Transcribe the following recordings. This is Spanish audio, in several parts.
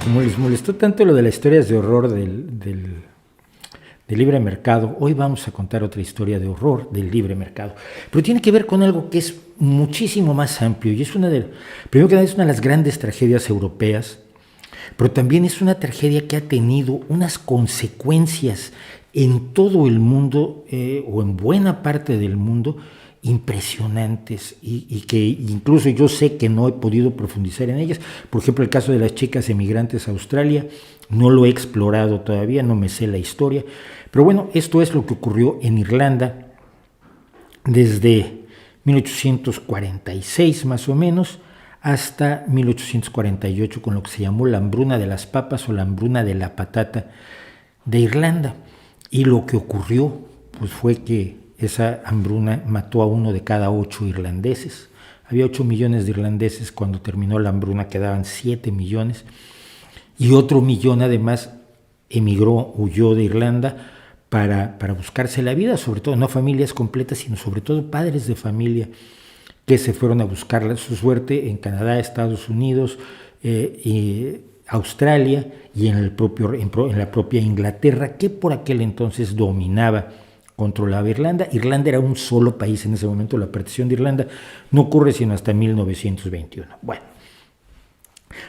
Como les molestó tanto lo de las historias de horror del libre mercado, hoy vamos a contar otra historia de horror del libre mercado. Pero tiene que ver con algo que es muchísimo más amplio y es primero que nada, es una de las grandes tragedias europeas, pero también es una tragedia que ha tenido unas consecuencias en todo el mundo o en buena parte del mundo impresionantes y que incluso yo sé que no he podido profundizar en ellas. Por ejemplo, el caso de las chicas emigrantes a Australia, no lo he explorado todavía, no me sé la historia, pero bueno, esto es lo que ocurrió en Irlanda desde 1846 más o menos hasta 1848 con lo que se llamó la hambruna de las papas o la hambruna de la patata de Irlanda. Y lo que ocurrió pues fue que esa hambruna mató a 1 de cada 8 irlandeses. Había 8 millones de irlandeses cuando terminó la hambruna, quedaban 7 millones. Y otro millón además emigró, huyó de Irlanda para buscarse la vida, sobre todo no familias completas, sino sobre todo padres de familia que se fueron a buscar su suerte en Canadá, Estados Unidos, Australia y en la propia Inglaterra, que por aquel entonces controlaba Irlanda. Irlanda era un solo país en ese momento, la partición de Irlanda no ocurre sino hasta 1921. Bueno,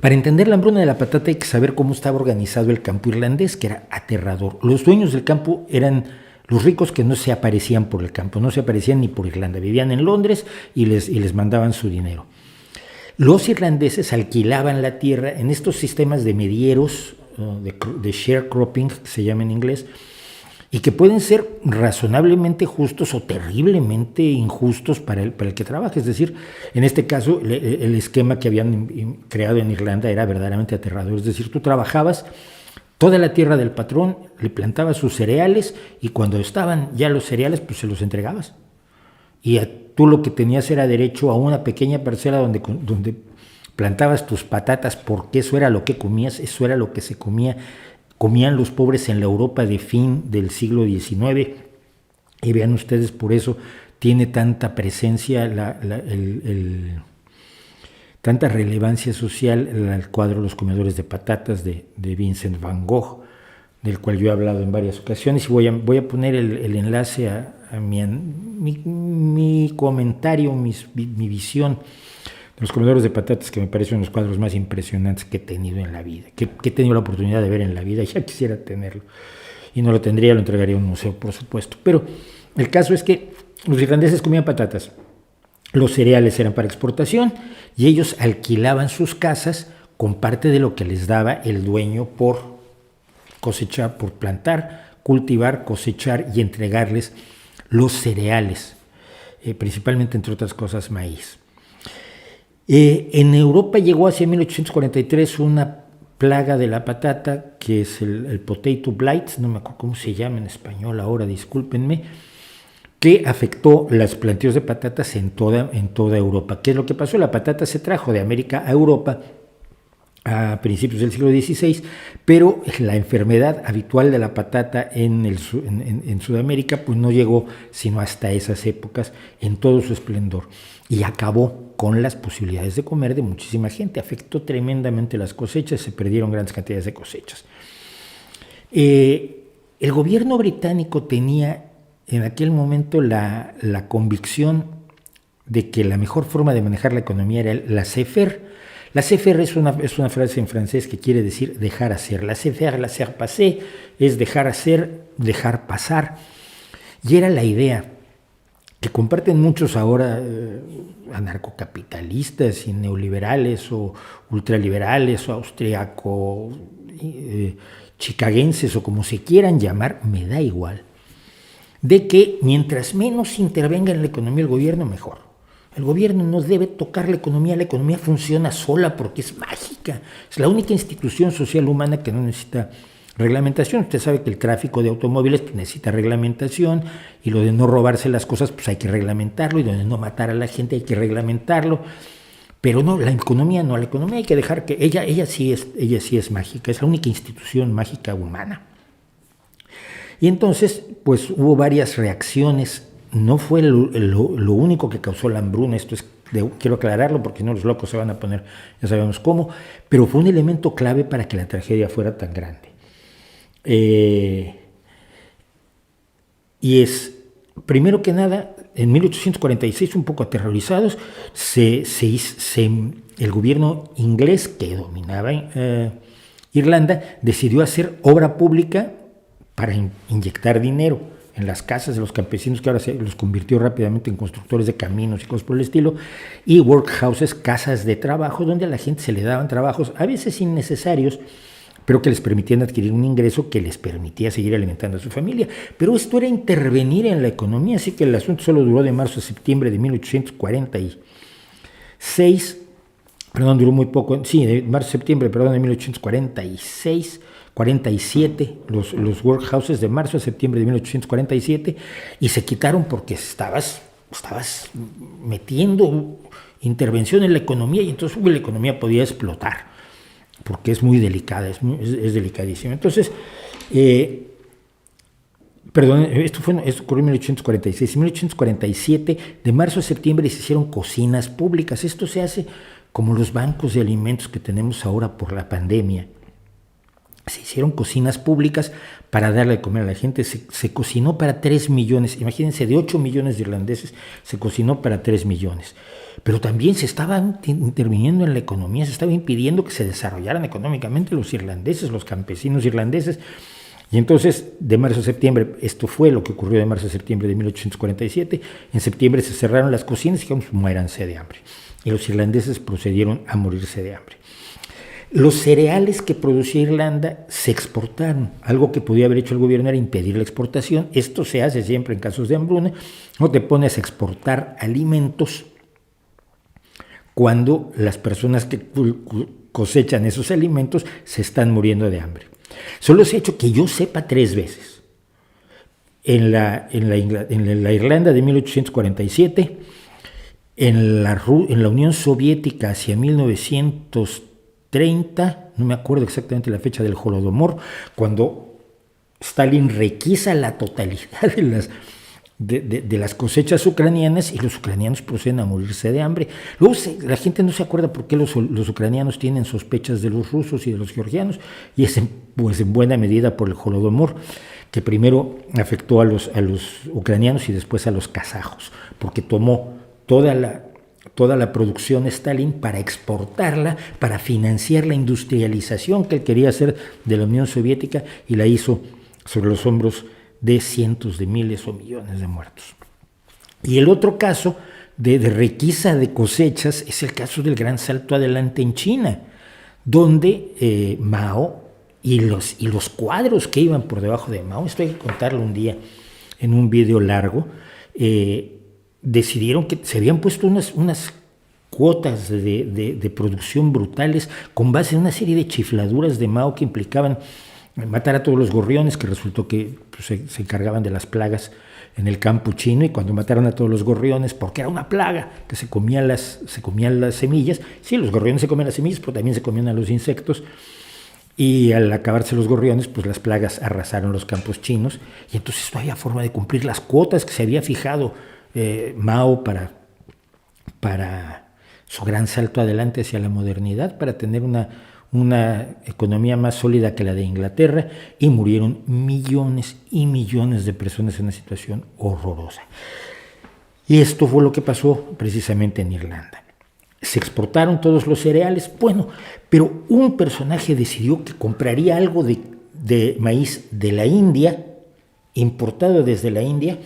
para entender la hambruna de la patata hay que saber cómo estaba organizado el campo irlandés, que era aterrador. Los dueños del campo eran los ricos que no se aparecían por el campo, no se aparecían ni por Irlanda, vivían en Londres y les mandaban su dinero. Los irlandeses alquilaban la tierra en estos sistemas de medieros, de sharecropping, que se llama en inglés, y que pueden ser razonablemente justos o terriblemente injustos para el que trabaja. Es decir, en este caso, el esquema que habían creado en Irlanda era verdaderamente aterrador. Es decir, tú trabajabas toda la tierra del patrón, le plantabas sus cereales y cuando estaban ya los cereales, pues se los entregabas. Y tú lo que tenías era derecho a una pequeña parcela donde plantabas tus patatas, porque eso era lo que comías, eso era lo que se comían los pobres en la Europa de fin del siglo XIX. Y vean ustedes, por eso tiene tanta presencia, tanta relevancia social el cuadro Los comedores de patatas de Vincent Van Gogh, del cual yo he hablado en varias ocasiones, y voy a poner el enlace a mi comentario, mi visión de Los comedores de patatas, que me parecen los cuadros más impresionantes que he tenido en la vida, que he tenido la oportunidad de ver en la vida. Ya quisiera tenerlo, y no lo tendría, lo entregaría a un museo, por supuesto. Pero el caso es que los irlandeses comían patatas, los cereales eran para exportación, y ellos alquilaban sus casas con parte de lo que les daba el dueño por cosechar, por plantar, cultivar, cosechar y entregarles los cereales, principalmente, entre otras cosas, maíz. En Europa llegó hacia 1843 una plaga de la patata, que es el potato blight, no me acuerdo cómo se llama en español ahora, discúlpenme, que afectó los plantíos de patatas en toda Europa. ¿Qué es lo que pasó? La patata se trajo de América a Europa a principios del siglo XVI, pero la enfermedad habitual de la patata en Sudamérica pues no llegó sino hasta esas épocas en todo su esplendor y acabó con las posibilidades de comer de muchísima gente. Afectó tremendamente las cosechas, se perdieron grandes cantidades de cosechas. El gobierno británico tenía en aquel momento la convicción de que la mejor forma de manejar la economía era la laissez-faire. Laissez-faire es una frase en francés que quiere decir dejar hacer. Laissez-faire, laissez-passer, es dejar hacer, dejar pasar. Y era la idea que comparten muchos ahora anarcocapitalistas y neoliberales o ultraliberales o austriaco, chicaguenses o como se quieran llamar, me da igual, de que mientras menos intervenga en la economía el gobierno, mejor. El gobierno no debe tocar la economía funciona sola porque es mágica, es la única institución social humana que no necesita reglamentación. Usted sabe que el tráfico de automóviles pues, necesita reglamentación, y lo de no robarse las cosas pues hay que reglamentarlo, y lo de no matar a la gente hay que reglamentarlo, pero no, la economía no, la economía hay que dejar que ella sí es mágica, es la única institución mágica humana. Y entonces pues hubo varias reacciones. No fue lo único que causó la hambruna, esto es quiero aclararlo porque no los locos se van a poner, ya sabemos cómo, pero fue un elemento clave para que la tragedia fuera tan grande. Y es, primero que nada, en 1846, un poco aterrorizados, el gobierno inglés que dominaba Irlanda decidió hacer obra pública para inyectar dinero en las casas de los campesinos, que ahora se los convirtió rápidamente en constructores de caminos y cosas por el estilo, y workhouses, casas de trabajo, donde a la gente se le daban trabajos, a veces innecesarios, pero que les permitían adquirir un ingreso que les permitía seguir alimentando a su familia. Pero esto era intervenir en la economía, así que el asunto solo duró de marzo a septiembre de 1846, duró muy poco, sí, de marzo a septiembre, de 1846, 47, los workhouses de marzo a septiembre de 1847, y se quitaron porque estabas metiendo intervención en la economía, y entonces la economía podía explotar, porque es muy delicada, es delicadísima. Entonces, esto ocurrió en 1846. En 1847, de marzo a septiembre, se hicieron cocinas públicas. Esto se hace como los bancos de alimentos que tenemos ahora por la pandemia. Se hicieron cocinas públicas para darle de comer a la gente. Se cocinó para 3 millones, imagínense, de 8 millones de irlandeses, se cocinó para 3 millones. Pero también se estaba interviniendo en la economía, se estaba impidiendo que se desarrollaran económicamente los irlandeses, los campesinos irlandeses. Y entonces, de marzo a septiembre, esto fue lo que ocurrió de marzo a septiembre de 1847, en septiembre se cerraron las cocinas y dijimos, muéranse de hambre. Y los irlandeses procedieron a morirse de hambre. Los cereales que producía Irlanda se exportaron. Algo que podía haber hecho el gobierno era impedir la exportación. Esto se hace siempre en casos de hambruna. No te pones a exportar alimentos cuando las personas que cosechan esos alimentos se están muriendo de hambre. Solo se ha hecho, que yo sepa, 3 veces. En la Irlanda de 1847, en la Unión Soviética hacia 1930, no me acuerdo exactamente la fecha del Holodomor, cuando Stalin requisa la totalidad de las cosechas ucranianas, y los ucranianos proceden a morirse de hambre. Luego la gente no se acuerda por qué los ucranianos tienen sospechas de los rusos y de los georgianos, y es en buena medida por el Holodomor, que primero afectó a los ucranianos y después a los kazajos, porque tomó toda la producción Stalin para exportarla, para financiar la industrialización que él quería hacer de la Unión Soviética, y la hizo sobre los hombros de cientos de miles o millones de muertos. Y el otro caso de requisa de cosechas es el caso del gran salto adelante en China, donde Mao y los cuadros que iban por debajo de Mao, esto hay que contarlo un día en un video largo, decidieron que se habían puesto unas cuotas de producción brutales con base en una serie de chifladuras de Mao que implicaban matar a todos los gorriones, que resultó que se encargaban de las plagas en el campo chino, y cuando mataron a todos los gorriones, porque era una plaga que se comían las semillas, sí, los gorriones se comían las semillas, pero también se comían a los insectos, y al acabarse los gorriones, pues las plagas arrasaron los campos chinos, y entonces no había forma de cumplir las cuotas que se había fijado Mao para su gran salto adelante hacia la modernidad, para tener una economía más sólida que la de Inglaterra, y murieron millones y millones de personas en una situación horrorosa. Y esto fue lo que pasó precisamente en Irlanda. Se exportaron todos los cereales, bueno, pero un personaje decidió que compraría algo de maíz de la India, importado desde la India,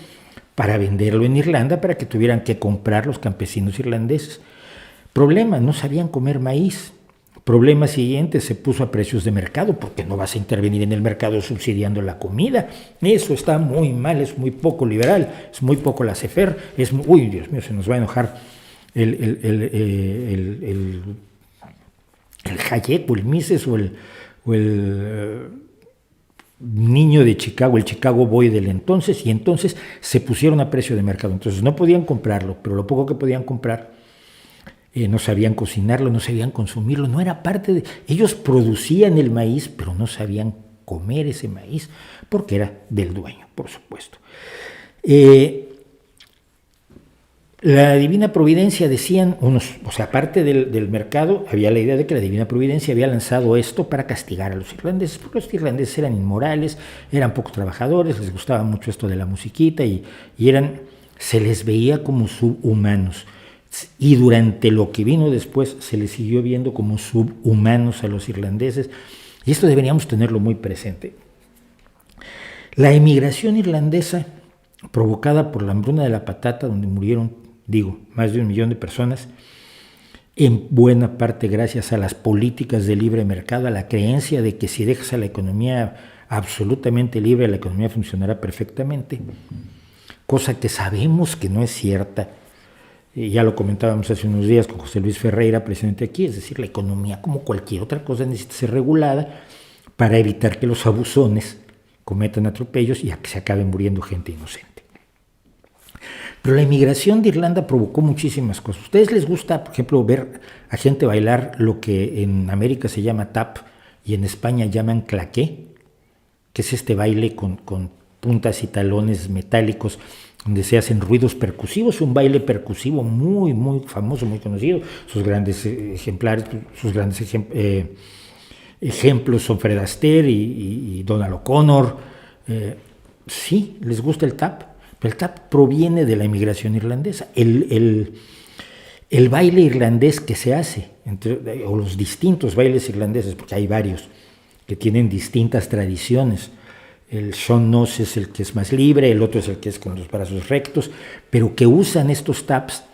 para venderlo en Irlanda, para que tuvieran que comprar los campesinos irlandeses. Problema, no sabían comer maíz. Problema siguiente, se puso a precios de mercado, porque no vas a intervenir en el mercado subsidiando la comida. Eso está muy mal, es muy poco liberal, es muy poco laissez-faire, uy, Dios mío, se nos va a enojar el Hayek o el Mises o el niño de Chicago, el Chicago Boy del entonces, y entonces se pusieron a precio de mercado. Entonces no podían comprarlo, pero lo poco que podían comprar, no sabían cocinarlo, no sabían consumirlo, no era parte de... Ellos producían el maíz, pero no sabían comer ese maíz, porque era del dueño, por supuesto. La Divina Providencia, decían unos, o sea, aparte del mercado, había la idea de que la Divina Providencia había lanzado esto para castigar a los irlandeses, porque los irlandeses eran inmorales, eran pocos trabajadores, les gustaba mucho esto de la musiquita y se les veía como subhumanos. Y durante lo que vino después se les siguió viendo como subhumanos a los irlandeses, y esto deberíamos tenerlo muy presente. La emigración irlandesa, provocada por la hambruna de la patata, donde murieron, más de 1 millón de personas, en buena parte gracias a las políticas de libre mercado, a la creencia de que si dejas a la economía absolutamente libre, la economía funcionará perfectamente, cosa que sabemos que no es cierta. Ya lo comentábamos hace unos días con José Luis Ferreira, presente aquí, es decir, la economía, como cualquier otra cosa, necesita ser regulada para evitar que los abusones cometan atropellos y a que se acabe muriendo gente inocente. Pero la inmigración de Irlanda provocó muchísimas cosas. ¿A ustedes les gusta, por ejemplo, ver a gente bailar lo que en América se llama tap y en España llaman claqué? Que es este baile con puntas y talones metálicos donde se hacen ruidos percusivos, un baile percusivo muy, muy famoso, muy conocido. Sus grandes ejemplares, ejemplos son Fred Astaire y Donald O'Connor. Sí, les gusta el tap. Pero el tap proviene de la inmigración irlandesa. El baile irlandés que se hace, o los distintos bailes irlandeses, porque hay varios que tienen distintas tradiciones. El Sean Nos es el que es más libre, el otro es el que es con los brazos rectos, pero que usan estos taps,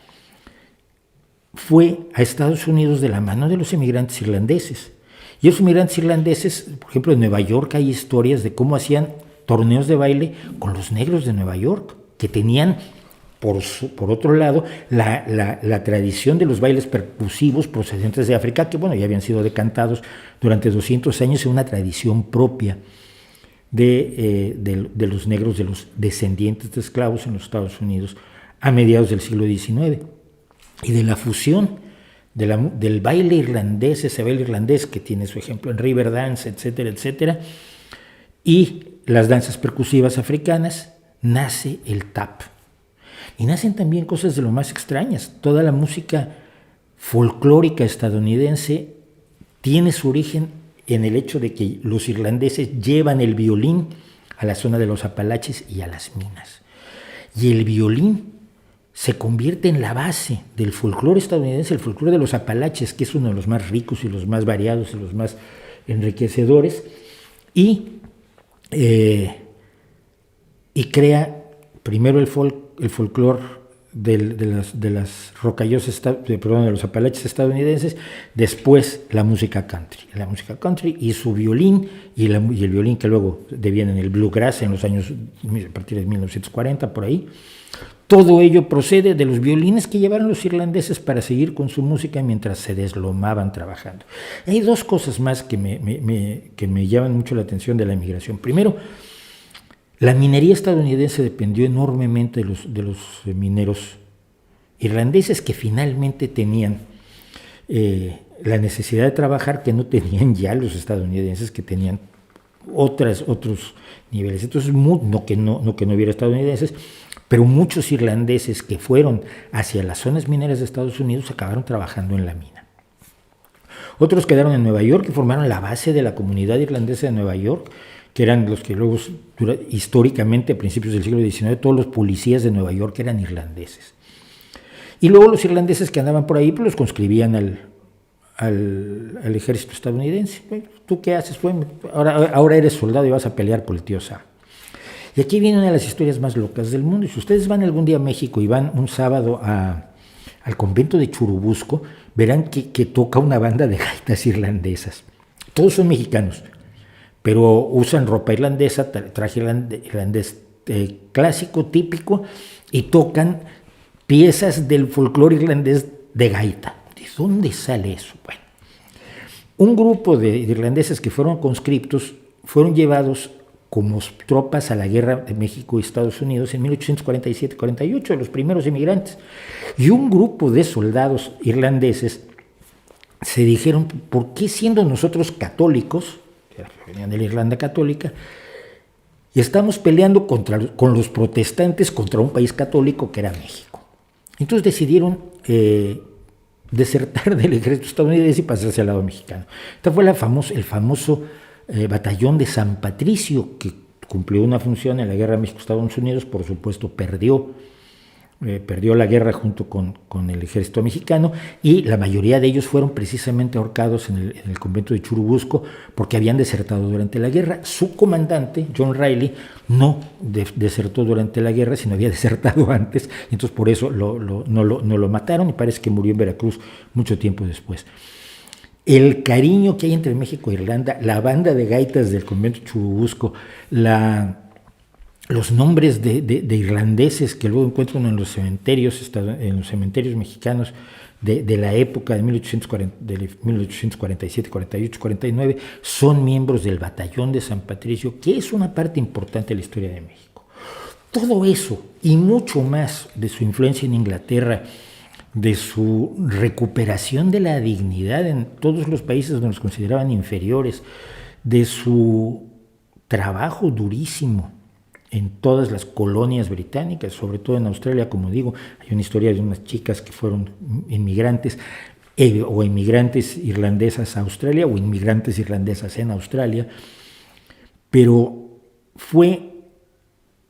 fue a Estados Unidos de la mano de los inmigrantes irlandeses. Y los inmigrantes irlandeses, por ejemplo, en Nueva York hay historias de cómo hacían torneos de baile con los negros de Nueva York, que tenían, por otro lado, la tradición de los bailes percusivos procedentes de África, que bueno, ya habían sido decantados durante 200 años en una tradición propia de los negros, de los descendientes de esclavos en los Estados Unidos a mediados del siglo XIX. Y de la fusión del baile irlandés, ese baile irlandés que tiene su ejemplo en Riverdance, etcétera, etcétera, y las danzas percusivas africanas, nace el tap. Y nacen también cosas de lo más extrañas. Toda la música folclórica estadounidense tiene su origen en el hecho de que los irlandeses llevan el violín a la zona de los Apalaches y a las minas. Y el violín se convierte en la base del folclore estadounidense, el folclore de los Apalaches, que es uno de los más ricos y los más variados y los más enriquecedores, y crea primero el folclore de las rocallosas, de los Apalaches estadounidenses, después la música country y su violín y el violín que luego deviene en el bluegrass en los años, a partir de 1940 por ahí. Todo ello procede de los violines que llevaron los irlandeses para seguir con su música mientras se deslomaban trabajando. Hay dos cosas más que me llaman mucho la atención de la inmigración. Primero, la minería estadounidense dependió enormemente de los mineros irlandeses, que finalmente tenían la necesidad de trabajar que no tenían ya los estadounidenses, que tenían otros niveles. Entonces, no que no hubiera estadounidenses, pero muchos irlandeses que fueron hacia las zonas mineras de Estados Unidos acabaron trabajando en la mina. Otros quedaron en Nueva York y formaron la base de la comunidad irlandesa de Nueva York, que eran los que luego, históricamente, a principios del siglo XIX, todos los policías de Nueva York eran irlandeses. Y luego los irlandeses que andaban por ahí, pues los conscribían al ejército estadounidense. ¿Tú qué haces? Bueno, ahora eres soldado y vas a pelear por el tío Sam. Y aquí viene una de las historias más locas del mundo. Y si ustedes van algún día a México y van un sábado al convento de Churubusco, verán que toca una banda de gaitas irlandesas. Todos son mexicanos, pero usan ropa irlandesa, traje irlandés clásico, típico, y tocan piezas del folclore irlandés de gaita. ¿De dónde sale eso? Bueno, un grupo de irlandeses que fueron conscriptos fueron llevados como tropas a la guerra de México y Estados Unidos en 1847-48, los primeros inmigrantes. Y un grupo de soldados irlandeses se dijeron, ¿por qué siendo nosotros católicos, que venían de la Irlanda católica, y estamos peleando con los protestantes contra un país católico que era México? Entonces decidieron desertar del ejército estadounidense y pasarse al lado mexicano. Este fue el famoso batallón de San Patricio, que cumplió una función en la guerra México-Estados Unidos. Por supuesto perdió la guerra junto con el ejército mexicano, y la mayoría de ellos fueron precisamente ahorcados en el convento de Churubusco porque habían desertado durante la guerra. Su comandante, John Riley, no desertó durante la guerra, sino había desertado antes, y entonces por eso no lo mataron, y parece que murió en Veracruz mucho tiempo después. El cariño que hay entre México e Irlanda, la banda de gaitas del convento de Churubusco, los nombres de irlandeses que luego encuentran en los cementerios mexicanos de la época de 1847, 48, 49, son miembros del batallón de San Patricio, que es una parte importante de la historia de México. Todo eso y mucho más de su influencia en Inglaterra, de su recuperación de la dignidad en todos los países donde los consideraban inferiores, de su trabajo durísimo en todas las colonias británicas, sobre todo en Australia. Como digo, hay una historia de unas chicas que fueron inmigrantes o inmigrantes irlandesas a Australia o inmigrantes irlandesas en Australia, pero fue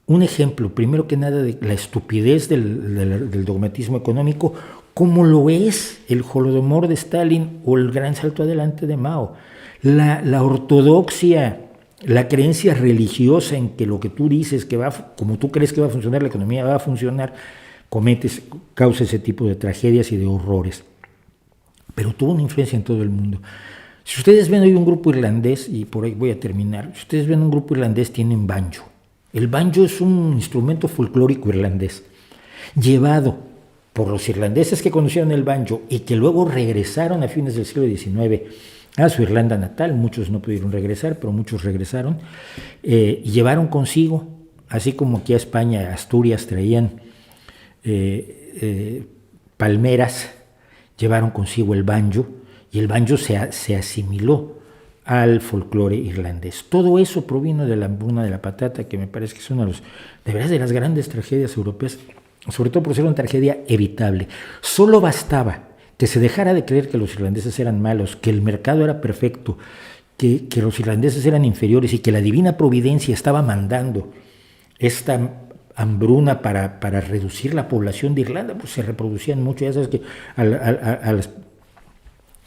un ejemplo, primero que nada, de la estupidez del dogmatismo económico, como lo es el Holodomor de Stalin o el gran salto adelante de Mao. La ortodoxia, la creencia religiosa en que lo que tú dices que como tú crees que va a funcionar, la economía va a funcionar, causa ese tipo de tragedias y de horrores. Pero tuvo una influencia en todo el mundo. Si ustedes ven hoy un grupo irlandés, y por ahí voy a terminar, si ustedes ven un grupo irlandés, tienen banjo. El banjo es un instrumento folclórico irlandés, llevado por los irlandeses que conocieron el banjo y que luego regresaron a fines del siglo XIX a su Irlanda natal. Muchos no pudieron regresar, pero muchos regresaron, y llevaron consigo, así como aquí a España, Asturias traían palmeras, llevaron consigo el banjo, y el banjo se asimiló al folclore irlandés. Todo eso provino de la hambruna de la patata, que me parece que es una de las grandes tragedias europeas, sobre todo por ser una tragedia evitable. Solo bastaba que se dejara de creer que los irlandeses eran malos, que el mercado era perfecto, que los irlandeses eran inferiores y que la divina providencia estaba mandando esta hambruna para reducir la población de Irlanda. Pues se reproducían mucho. Ya sabes que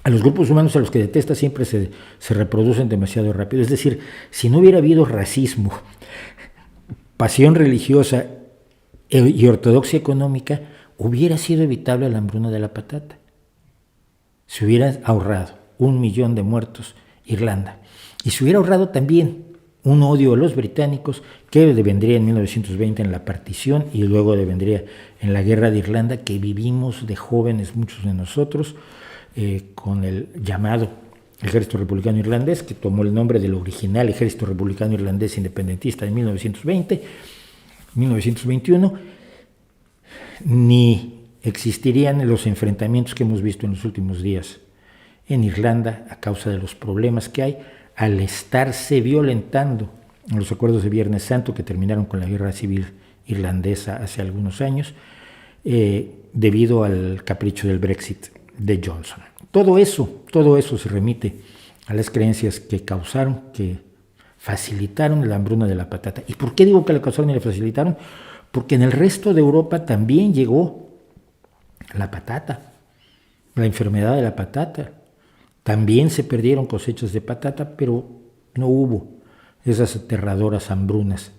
a los grupos humanos a los que detesta siempre se reproducen demasiado rápido. Es decir, si no hubiera habido racismo, pasión religiosa y ortodoxia económica, hubiera sido evitable la hambruna de la patata. Se hubiera ahorrado 1 millón de muertos Irlanda, y se hubiera ahorrado también un odio a los británicos que devendría en 1920 en la partición, y luego devendría en la guerra de Irlanda, que vivimos de jóvenes muchos de nosotros, con el llamado Ejército Republicano Irlandés, que tomó el nombre del original Ejército Republicano Irlandés Independentista de 1921, ni existirían los enfrentamientos que hemos visto en los últimos días en Irlanda a causa de los problemas que hay al estarse violentando los acuerdos de Viernes Santo, que terminaron con la guerra civil irlandesa hace algunos años, debido al capricho del Brexit de Johnson. Todo eso se remite a las creencias que facilitaron la hambruna de la patata. ¿Y por qué digo que la causaron y la facilitaron? Porque en el resto de Europa también llegó la patata, la enfermedad de la patata. También se perdieron cosechas de patata, pero no hubo esas aterradoras hambrunas,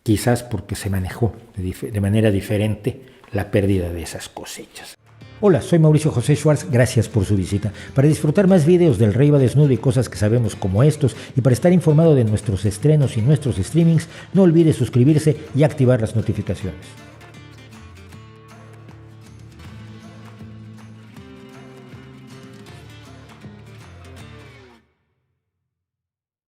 quizás porque se manejó de manera diferente la pérdida de esas cosechas. Hola, soy Mauricio José Schwartz, gracias por su visita. Para disfrutar más videos del Rey va Desnudo y cosas que sabemos como estos, y para estar informado de nuestros estrenos y nuestros streamings, no olvide suscribirse y activar las notificaciones.